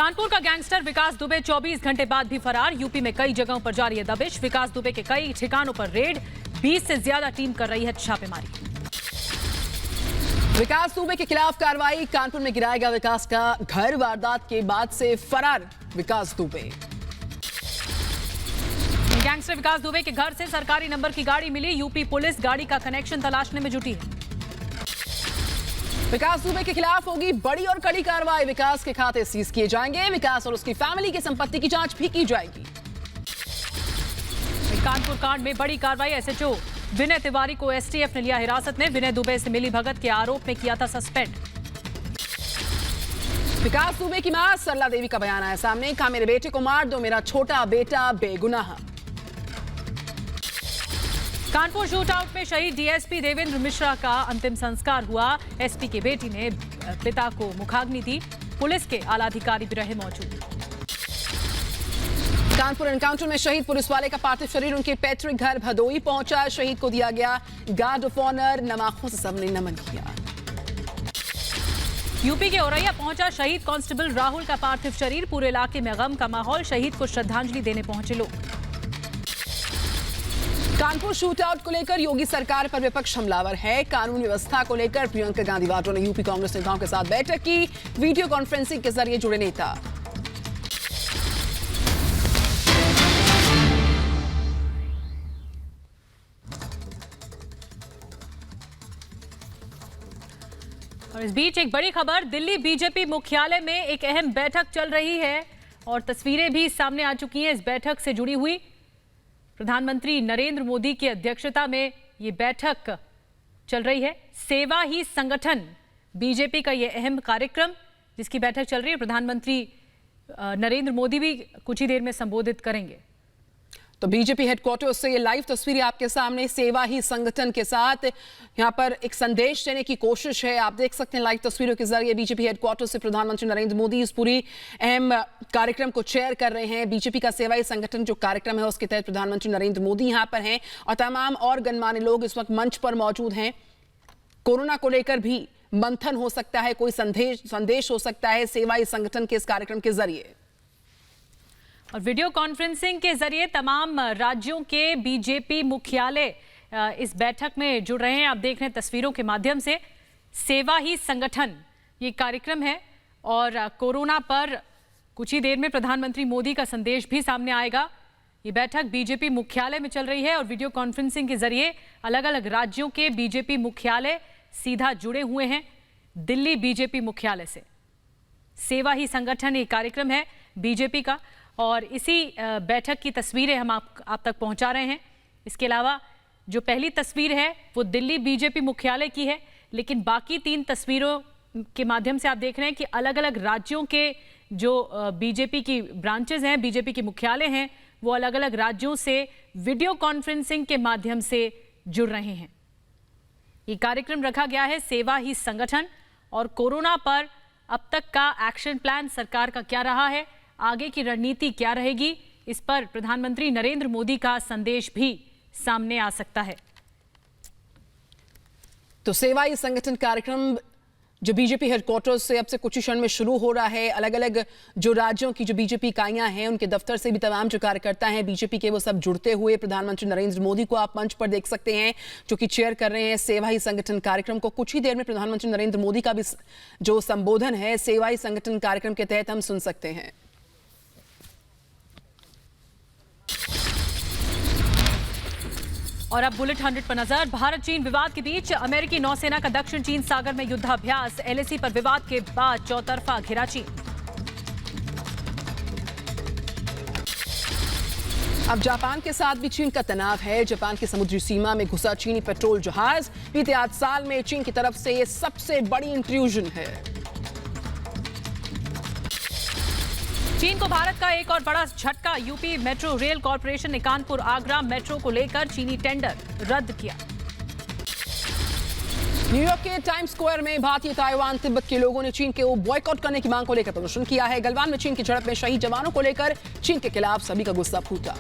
कानपुर का गैंगस्टर विकास दुबे 24 घंटे बाद भी फरार। यूपी में कई जगहों पर जारी है दबिश। विकास दुबे के कई ठिकानों पर रेड, 20 से ज्यादा टीम कर रही है छापेमारी। विकास दुबे के खिलाफ कार्रवाई। कानपुर में गिराया गया विकास का घर। वारदात के बाद से फरार विकास दुबे। गैंगस्टर विकास दुबे के घर से सरकारी नंबर की गाड़ी मिली। यूपी पुलिस गाड़ी का कनेक्शन तलाशने में जुटी है। विकास दुबे के खिलाफ होगी बड़ी और कड़ी कार्रवाई। विकास के खाते सीज किए जाएंगे। विकास और उसकी फैमिली की संपत्ति की जांच भी की जाएगी। कानपुर कांड में बड़ी कार्रवाई। एसएचओ विनय तिवारी को एसटीएफ ने लिया हिरासत में। विनय दुबे से मिली भगत के आरोप में किया था सस्पेंड। विकास दुबे की मां सरला देवी का बयान आया सामने। कहा, मेरे बेटे को मार दो, मेरा छोटा बेटा बेगुनाह। कानपुर शूटआउट में शहीद डीएसपी देवेंद्र मिश्रा का अंतिम संस्कार हुआ। एसपी की बेटी ने पिता को मुखाग्नि दी। पुलिस के आला अधिकारी भी रहे मौजूद। कानपुर एनकाउंटर में शहीद पुलिस वाले का पार्थिव शरीर उनके पैतृक घर भदोई पहुंचा। शहीद को दिया गया गार्ड ऑफ ऑनर। नमाखों से सबने नमन किया। यूपी के औरैया पहुंचा शहीद कांस्टेबल राहुल का पार्थिव शरीर। पूरे इलाके में गम का माहौल। शहीद को श्रद्धांजलि देने पहुंचे लोग। कानपुर शूटआउट को लेकर योगी सरकार पर विपक्ष हमलावर है। कानून व्यवस्था को लेकर प्रियंका गांधी वाड्रा ने यूपी कांग्रेस नेताओं के साथ बैठक की। वीडियो कॉन्फ्रेंसिंग के जरिए जुड़े नेता। और इस बीच एक बड़ी खबर, दिल्ली बीजेपी मुख्यालय में एक अहम बैठक चल रही है और तस्वीरें भी सामने आ चुकी हैं इस बैठक से जुड़ी हुई। प्रधानमंत्री नरेंद्र मोदी की अध्यक्षता में ये बैठक चल रही है। सेवा ही संगठन बीजेपी का ये अहम कार्यक्रम जिसकी बैठक चल रही है। प्रधानमंत्री नरेंद्र मोदी भी कुछ ही देर में संबोधित करेंगे। तो बीजेपी हेडक्वार्टर से ये लाइव तस्वीरें आपके सामने। सेवा ही संगठन के साथ यहां पर एक संदेश देने की कोशिश है। आप देख सकते हैं लाइव तस्वीरों के जरिए बीजेपी हेडक्वार्टर से प्रधानमंत्री नरेंद्र मोदी इस पूरी अहम कार्यक्रम को चेयर कर रहे हैं। बीजेपी का सेवा ही संगठन जो कार्यक्रम है उसके तहत प्रधानमंत्री नरेंद्र मोदी यहां पर हैं और तमाम और गणमान्य लोग इस वक्त मंच पर मौजूद हैं। कोरोना को लेकर भी मंथन हो सकता है, कोई संदेश हो सकता है सेवा ही संगठन के इस कार्यक्रम के जरिए। और वीडियो कॉन्फ्रेंसिंग के जरिए तमाम राज्यों के बीजेपी मुख्यालय इस बैठक में जुड़ रहे हैं। आप देख रहे हैं तस्वीरों के माध्यम से। सेवा ही संगठन ये कार्यक्रम है और कोरोना पर कुछ ही देर में प्रधानमंत्री मोदी का संदेश भी सामने आएगा। ये बैठक बीजेपी मुख्यालय में चल रही है और वीडियो कॉन्फ्रेंसिंग के जरिए अलग अलग राज्यों के बीजेपी मुख्यालय सीधा जुड़े हुए हैं दिल्ली बीजेपी मुख्यालय से। सेवा ही संगठन ये कार्यक्रम है बीजेपी का और इसी बैठक की तस्वीरें हम आप तक पहुंचा रहे हैं। इसके अलावा जो पहली तस्वीर है वो दिल्ली बीजेपी मुख्यालय की है, लेकिन बाकी 3 तस्वीरों के माध्यम से आप देख रहे हैं कि अलग अलग राज्यों के जो बीजेपी की ब्रांचेज हैं, बीजेपी के मुख्यालय हैं, वो अलग अलग राज्यों से वीडियो कॉन्फ्रेंसिंग के माध्यम से जुड़ रहे हैं। ये कार्यक्रम रखा गया है सेवा ही संगठन और कोरोना पर अब तक का एक्शन प्लान सरकार का क्या रहा है, आगे की रणनीति क्या रहेगी, इस पर प्रधानमंत्री नरेंद्र मोदी का संदेश भी सामने आ सकता है। तो सेवा ही संगठन कार्यक्रम जो बीजेपी हेडक्वार्टर से अब से कुछ ही क्षण में शुरू हो रहा है। अलग अलग जो राज्यों की जो बीजेपी इकाइयां हैं उनके दफ्तर से भी तमाम जो कार्यकर्ता हैं बीजेपी के वो सब जुड़ते हुए प्रधानमंत्री नरेंद्र मोदी को आप मंच पर देख सकते हैं जो कि चेयर कर रहे हैं सेवा ही संगठन कार्यक्रम को। कुछ ही देर में प्रधानमंत्री नरेंद्र मोदी का भी जो संबोधन है सेवा ही संगठन कार्यक्रम के तहत हम सुन सकते हैं। और अब बुलेट 100 पर नजर। भारत चीन विवाद के बीच अमेरिकी नौसेना का दक्षिण चीन सागर में युद्धाभ्यास। एलएसी पर विवाद के बाद चौतरफा घिरा चीन। अब जापान के साथ भी चीन का तनाव है। जापान की समुद्री सीमा में घुसा चीनी पेट्रोल जहाज। बीते 8 साल में चीन की तरफ से ये सबसे बड़ी इंट्रूजन है। चीन को भारत का एक और बड़ा झटका। यूपी मेट्रो रेल कॉर्पोरेशन ने कानपुर आगरा मेट्रो को लेकर चीनी टेंडर रद्द किया। न्यूयॉर्क के टाइम्स स्क्वायर में भारतीय ताइवान तिब्बत के लोगों ने चीन को बॉयकॉट करने की मांग को लेकर प्रदर्शन किया है। गलवान में चीन की झड़प में शहीद जवानों को लेकर चीन के खिलाफ सभी का गुस्सा फूटा।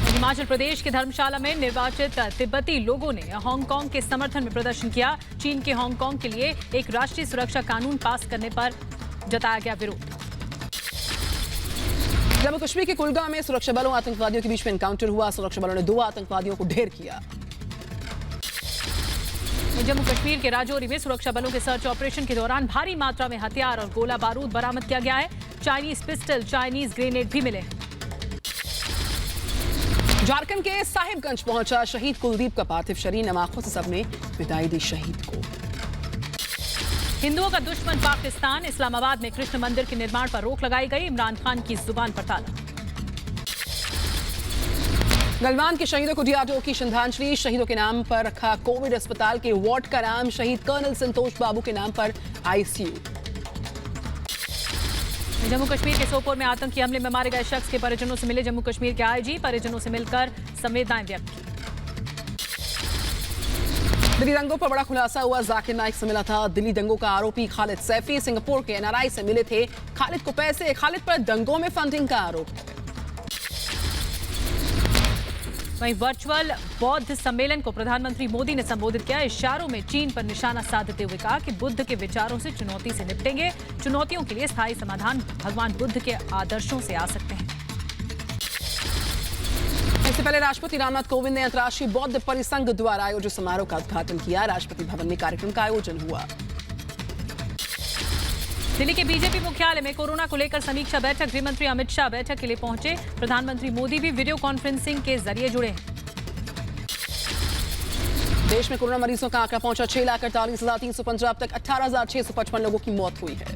हिमाचल प्रदेश के धर्मशाला में निर्वाचित तिब्बती लोगों ने हांगकांग के समर्थन में प्रदर्शन किया। चीन के हांगकांग के लिए एक राष्ट्रीय सुरक्षा कानून पास करने पर जताया गया विरोध। जम्मू कश्मीर के कुलगाम में सुरक्षा बलों आतंकवादियों के बीच में एनकाउंटर हुआ। सुरक्षा बलों ने 2 आतंकवादियों को ढेर किया। जम्मू कश्मीर के राजौरी में सुरक्षा बलों के सर्च ऑपरेशन के दौरान भारी मात्रा में हथियार और गोला बारूद बरामद किया गया है। चाइनीज पिस्टल, चाइनीज ग्रेनेड भी मिले। झारखंड के साहिबगंज पहुंचा शहीद कुलदीप का पार्थिव शरीर। नमाज़ों से सबने विदाई दी शहीद को। हिंदुओं का दुश्मन पाकिस्तान। इस्लामाबाद में कृष्ण मंदिर के निर्माण पर रोक लगाई गई। इमरान खान की जुबान पर ताला। गलवान के शहीदों को डीआरडीओ की श्रद्धांजलि। शहीदों के नाम पर रखा कोविड अस्पताल के वार्ड का नाम। शहीद कर्नल संतोष बाबू के नाम पर आईसीयू। जम्मू कश्मीर के सोपोर में आतंकी हमले में मारे गए शख्स के परिजनों से मिले जम्मू कश्मीर के आईजी। परिजनों से मिलकर संवेदनाएं व्यक्त की। दिल्ली दंगों पर बड़ा खुलासा हुआ। जाकिर नाइक से मिला था दिल्ली दंगों का आरोपी खालिद सैफी। सिंगापुर के एनआरआई से मिले थे। खालिद को पैसे। खालिद पर दंगों में फंडिंग का आरोप है। वहीं वर्चुअल बौद्ध सम्मेलन को प्रधानमंत्री मोदी ने संबोधित किया। इशारों में चीन पर निशाना साधते हुए कहा कि बुद्ध के विचारों से चुनौती से निपटेंगे। चुनौतियों के लिए स्थायी समाधान भगवान बुद्ध के आदर्शों से आ सकते हैं। इससे पहले राष्ट्रपति रामनाथ कोविंद ने अंतर्राष्ट्रीय बौद्ध परिसंघ द्वारा आयोजित समारोह का उद्घाटन किया। राष्ट्रपति भवन में कार्यक्रम का आयोजन हुआ। दिल्ली के बीजेपी मुख्यालय में कोरोना को लेकर समीक्षा बैठक। गृह मंत्री अमित शाह बैठक के लिए पहुंचे। प्रधानमंत्री मोदी भी वीडियो कॉन्फ्रेंसिंग के जरिए जुड़े हैं। देश में कोरोना मरीजों का आंकड़ा पहुंचा 6,48,315। अब तक 18,655 लोगों की मौत हुई है।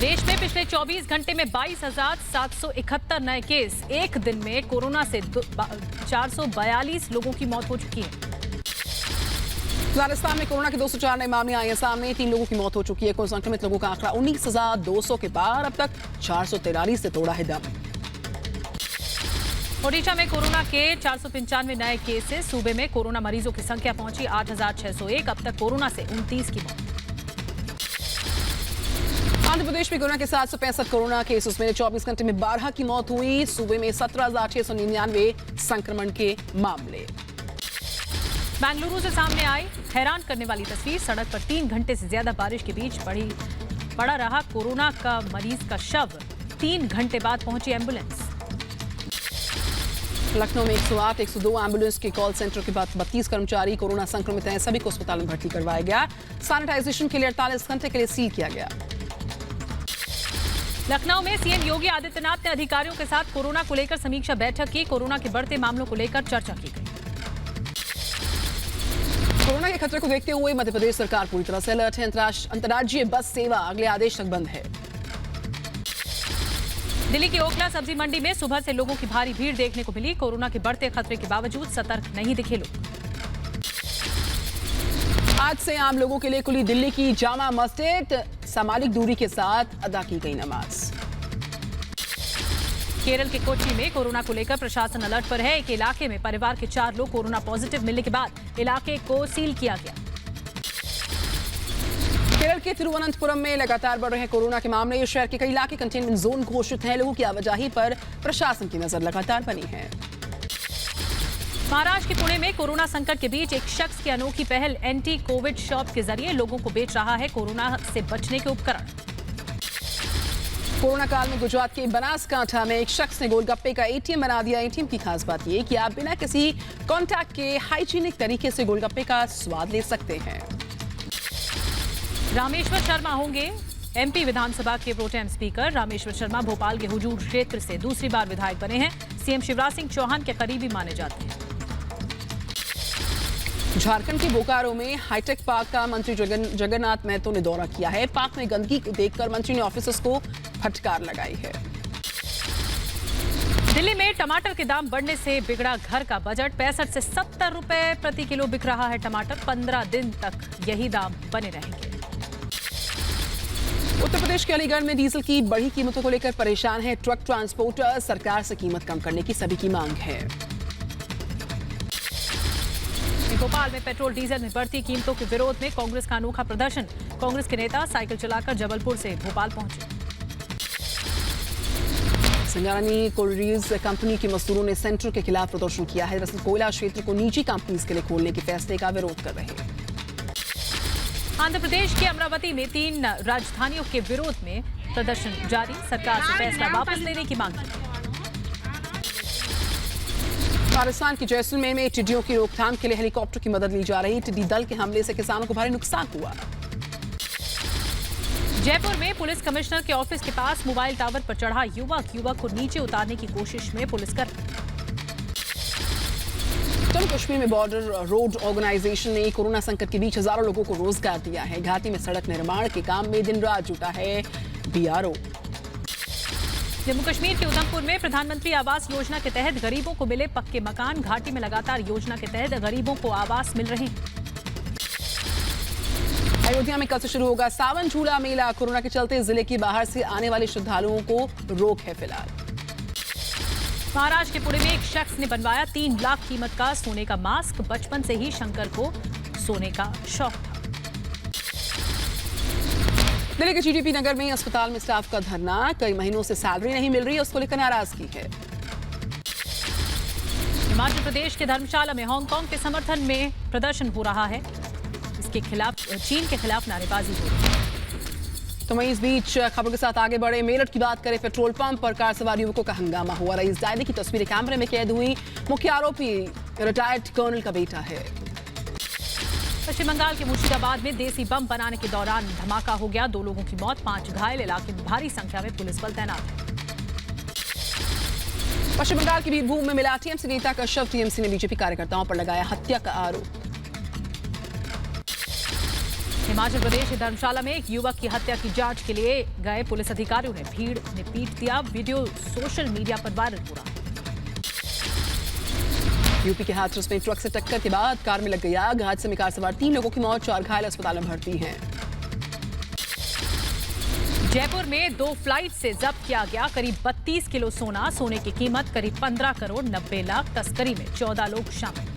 देश में पिछले 24 घंटे में 22,771 नए केस। एक दिन में कोरोना से 442 लोगों की मौत हो चुकी है। राजस्थान में कोरोना के 204 नए मामले आए हैं सामने। 3 लोगों की मौत हो चुकी है। कुल संक्रमित लोगों का आंकड़ा 19,200 के पार। अब तक 443 से तोड़ा है दम। ओडिशा में कोरोना के 495 नए केसेस। सूबे में कोरोना मरीजों की संख्या पहुंची 8,601। अब तक कोरोना से 29 की मौत। आंध्र प्रदेश में कोरोना के 765 कोरोना केसेस में 24 घंटे में 12 की मौत हुई। सूबे में 17,699 संक्रमण के मामले। बेंगलुरु से सामने आई हैरान करने वाली तस्वीर। सड़क पर 3 घंटे से ज्यादा बारिश के बीच पड़ा रहा कोरोना का मरीज का शव। 3 घंटे बाद पहुंची एम्बुलेंस। लखनऊ में 108, 102 एम्बुलेंस के कॉल सेंटर के बाद 32 कर्मचारी कोरोना संक्रमित हैं। सभी को अस्पताल में भर्ती करवाया गया। सैनिटाइजेशन के लिए 48 घंटे के लिए सील किया गया। लखनऊ में सीएम योगी आदित्यनाथ ने अधिकारियों के साथ कोरोना को लेकर समीक्षा बैठक की। कोरोना के बढ़ते मामलों को लेकर चर्चा की गई। कोरोना के खतरे को देखते हुए मध्य प्रदेश सरकार पूरी तरह से अलर्ट है। अंतर्राज्यीय बस सेवा अगले आदेश तक बंद है। दिल्ली की ओखला सब्जी मंडी में सुबह से लोगों की भारी भीड़ देखने को मिली। कोरोना के बढ़ते खतरे के बावजूद सतर्क नहीं दिखे लोग। आज से आम लोगों के लिए खुली दिल्ली की जामा मस्जिद। सामाजिक दूरी के साथ अदा की गई नमाज। केरल के कोच्चि में कोरोना को लेकर प्रशासन अलर्ट पर है। एक इलाके में परिवार के 4 लोग कोरोना पॉजिटिव मिलने के बाद इलाके को सील किया गया। केरल के तिरुवनंतपुरम में लगातार बढ़ रहे कोरोना के मामले। शहर के कई इलाके कंटेनमेंट जोन घोषित हैं। लोगों की आवाजाही पर प्रशासन की नजर लगातार बनी है। महाराष्ट्र के पुणे में कोरोना संकट के बीच एक शख्स की अनोखी पहल एंटी कोविड शॉप के जरिए लोगों को बेच रहा है कोरोना से बचने के उपकरण। कोरोना काल में गुजरात के बनासकांठा में एक शख्स ने गोलगप्पे का एटीएम बना दिया। एटीएम की खास बात यह कि आप बिना किसी कांटेक्ट के हाइजीनिक तरीके से गोलगप्पे का स्वाद ले सकते हैं। रामेश्वर शर्मा होंगे एमपी विधानसभा के प्रोटेम स्पीकर। रामेश्वर शर्मा भोपाल के हुजूर क्षेत्र से दूसरी बार विधायक बने हैं। सीएम शिवराज सिंह चौहान के करीबी माने जाते हैं। झारखंड के बोकारो में हाईटेक पार्क का मंत्री जगन्नाथ महतो ने दौरा किया है। पार्क में गंदगी देखकर मंत्री ने ऑफिसर्स को फटकार लगाई है। दिल्ली में टमाटर के दाम बढ़ने से बिगड़ा घर का बजट। 65 से 70 रुपए प्रति किलो बिक रहा है टमाटर। 15 दिन तक यही दाम बने रहेंगे। उत्तर प्रदेश के अलीगढ़ में डीजल की बढ़ी कीमतों को लेकर परेशान है ट्रक ट्रांसपोर्टर। सरकार से कीमत कम करने की सभी की मांग है। भोपाल में पेट्रोल डीजल में बढ़ती कीमतों के विरोध में कांग्रेस का अनोखा प्रदर्शन। कांग्रेस के नेता साइकिल चलाकर जबलपुर से भोपाल पहुंचे। संगानी कोलरीज कंपनी के मजदूरों ने सेंटर के खिलाफ प्रदर्शन किया है। दरअसल कोयला क्षेत्र को निजी कंपनीज के लिए खोलने के फैसले का विरोध कर रहे हैं। आंध्र प्रदेश के अमरावती में 3 राजधानियों के विरोध में प्रदर्शन जारी, सरकार से फैसला वापस लेने की मांग की। राजस्थान के जैसलमेर में टिड्डियों की रोकथाम के लिए हेलीकॉप्टर की मदद ली जा रही। टिड्डी दल के हमले से किसानों को भारी नुकसान हुआ। जयपुर में पुलिस कमिश्नर के ऑफिस के पास मोबाइल टावर पर चढ़ा युवक को नीचे उतारने की कोशिश में पुलिसकर्मी। जम्मू कश्मीर में बॉर्डर रोड ऑर्गेनाइजेशन ने कोरोना संकट के बीच हजारों लोगों को रोजगार दिया है। घाटी में सड़क निर्माण के काम में दिन रात जुटा है बीआरओ। जम्मू कश्मीर के उधमपुर में प्रधानमंत्री आवास योजना के तहत गरीबों को मिले पक्के मकान। घाटी में लगातार योजना के तहत गरीबों को आवास मिल रहे हैं। अयोध्या में कल से शुरू होगा सावन झूला मेला। कोरोना के चलते जिले के बाहर से आने वाले श्रद्धालुओं को रोक है फिलहाल। महाराष्ट्र के पुणे में एक शख्स ने बनवाया 3 लाख कीमत का सोने का मास्क। बचपन से ही शंकर को सोने का शौक था। दिल्ली के जीडीपी नगर में अस्पताल में स्टाफ का धरना। कई महीनों से सैलरी नहीं मिल रही, उसको लेकर नाराजगी है। हिमाचल प्रदेश के धर्मशाला में हांगकांग के समर्थन में प्रदर्शन हो रहा है। इसके खिलाफ चीन के खिलाफ नारेबाजी हो रही है। तो वहीं इस बीच खबरों के साथ आगे बढ़े। मेरठ की बात करें, पेट्रोल पंप पर कार सवार युवकों का हंगामा हुआ। रईस डायरी की तस्वीरें कैमरे में कैद हुई। मुख्य आरोपी रिटायर्ड कर्नल का बेटा है। पश्चिम बंगाल के मुर्शिदाबाद में देसी बम बनाने के दौरान धमाका हो गया। 2 लोगों की मौत, 5 घायल। इलाके में भारी संख्या में पुलिस बल तैनात है। पश्चिम बंगाल की बीरभूम में मिला टीएमसी नेता का शव। टीएमसी ने बीजेपी कार्यकर्ताओं पर लगाया हत्या का आरोप। हिमाचल प्रदेश के धर्मशाला में एक युवक की हत्या की जांच के लिए गए पुलिस अधिकारियों ने भीड़ ने पीट दिया। वीडियो सोशल मीडिया पर वायरल हो रहा है। यूपी के हाथरस में ट्रक से टक्कर के बाद कार में लग गई आग। हादसे में कार सवार 3 लोगों की मौत, 4 घायल अस्पताल में भर्ती हैं। जयपुर में 2 फ्लाइट से जब्त किया गया करीब 32 किलो सोना। सोने की कीमत करीब 15 करोड़ 90 लाख। तस्करी में 14 लोग शामिल।